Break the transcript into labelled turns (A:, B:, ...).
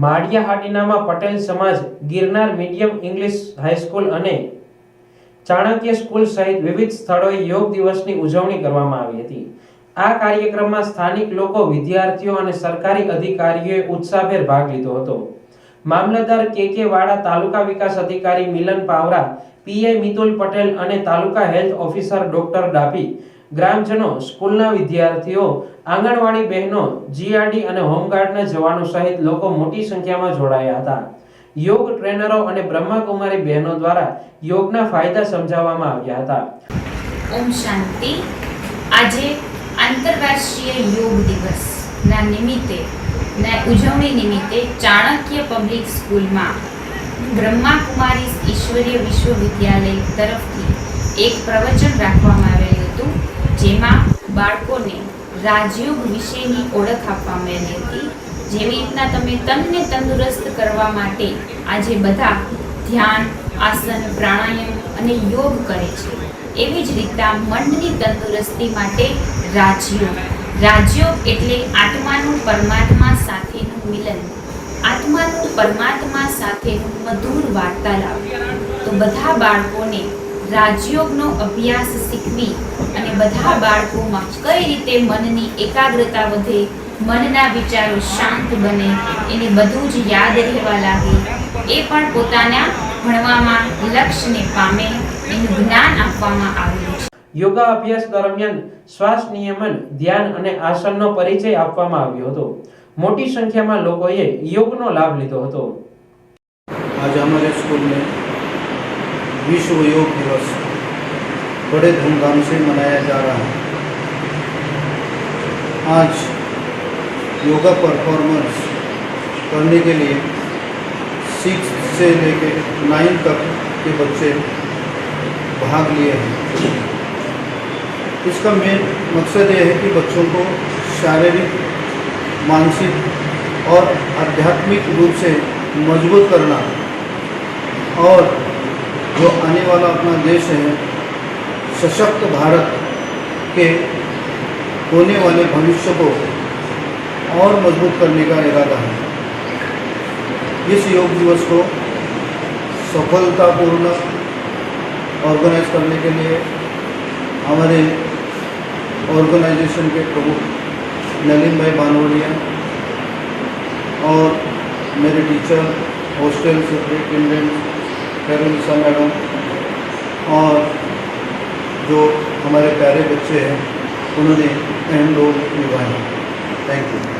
A: માળિયાહાટીનામાં પટેલ સમાજ, Girnar medium English high school અને Chanakya school સહિત વિવિધ સ્થળોએ યોગ દિવસની ઉજવણી કરવામાં આવી હતી. આ કાર્યક્રમમાં સ્થાનિક લોકો, વિદ્યાર્થીઓ અને સરકારી અધિકારીઓએ ઉત્સાહભેર ભાગ લીધો હતો. મામલતદાર કે વાડા, તાલુકા વિકાસ અધિકારી મિલન પાવરા, પીઆઈ મિતુલ પટેલ અને તાલુકા હેલ્થ ઓફિસર ડોક્ટર ડાભી, ગ્રામજનો, સ્કૂલના વિદ્યાર્થીઓ, આંગણવાડી બહેનો, જીઆરડી અને હોમગાર્ડના જવાનો સહિત લોકો મોટી સંખ્યામાં જોડાયા હતા. યોગ ટ્રેનરો અને બ્રહ્માકુમારી બહેનો દ્વારા યોગના ફાયદા સમજાવવામાં આવ્યા હતા.
B: ઓમ શાંતિ. આજે આંતરરાષ્ટ્રીય યોગ દિવસના નિમિત્તે ઉજવણી નિમિત્તે ચાણક્ય પબ્લિક સ્કૂલમાં બ્રહ્માકુમારી ઈશ્વરીય વિશ્વવિદ્યાલય તરફથી એક પ્રવચન રાખવામાં આવેલું હતું, જેમાં બાળકોને રાજયોગ વિશેની ઓળખ આપવામાં આવી હતી. જેવી રીતના તમે તનને તંદુરસ્ત કરવા માટે આજે બધા ધ્યાન, આસન, પ્રાણાયામ અને યોગ કરે છે, એવી જ રીતના મનની તંદુરસ્તી માટે રાજયોગ એટલે આત્માનું પરમાત્મા સાથેનું મિલન, આત્માનું પરમાત્મા સાથેનું મધુર વાર્તાલાપ. તો બધા બાળકોને રાજયોગનો અભ્યાસ શીખવી અને બધા બાળકોમાં કઈ રીતે મનની એકાગ્રતા વધે, મનના વિચારો શાંત બને, એને બધું જ યાદ રહેવા લાગે, એ પણ પોતાના ભણવામાં લક્ષ્યને પામે, એનું જ્ઞાન આપવામાં આવેલું છે.
A: યોગા અભ્યાસ દરમિયાન શ્વાસ નિયમન, ધ્યાન અને આસનનો પરિચય આપવામાં આવ્યો હતો. મોટી સંખ્યામાં લોકોએ યોગનો લાભ લીધો હતો.
C: आज हमारे स्कूल में विश्व योग दिवस बड़े धूमधाम से मनाया जा रहा है. आज योगा परफॉर्मेंस करने के लिए 6 से लेकर 9 तक के बच्चे भाग लिए हैं. इसका मेन मकसद ये है कि बच्चों को शारीरिक, मानसिक और आध्यात्मिक रूप से मजबूत करना और जो आने वाला अपना देश है सशक्त भारत के होने वाले भविष्य को और मजबूत करने का इरादा है. इस योग दिवस को सफलतापूर्ण ऑर्गेनाइज करने के लिए हमारे ऑर्गेनाइजेशन के प्रमुख नलिन भाई बानवड़िया और मेरे टीचर, हॉस्टल सुपरिटेंडेंट कैरोलिसा मैडम और जो हमारे प्यारे बच्चे हैं उन्होंने अहम रोल निभाया. Thank you.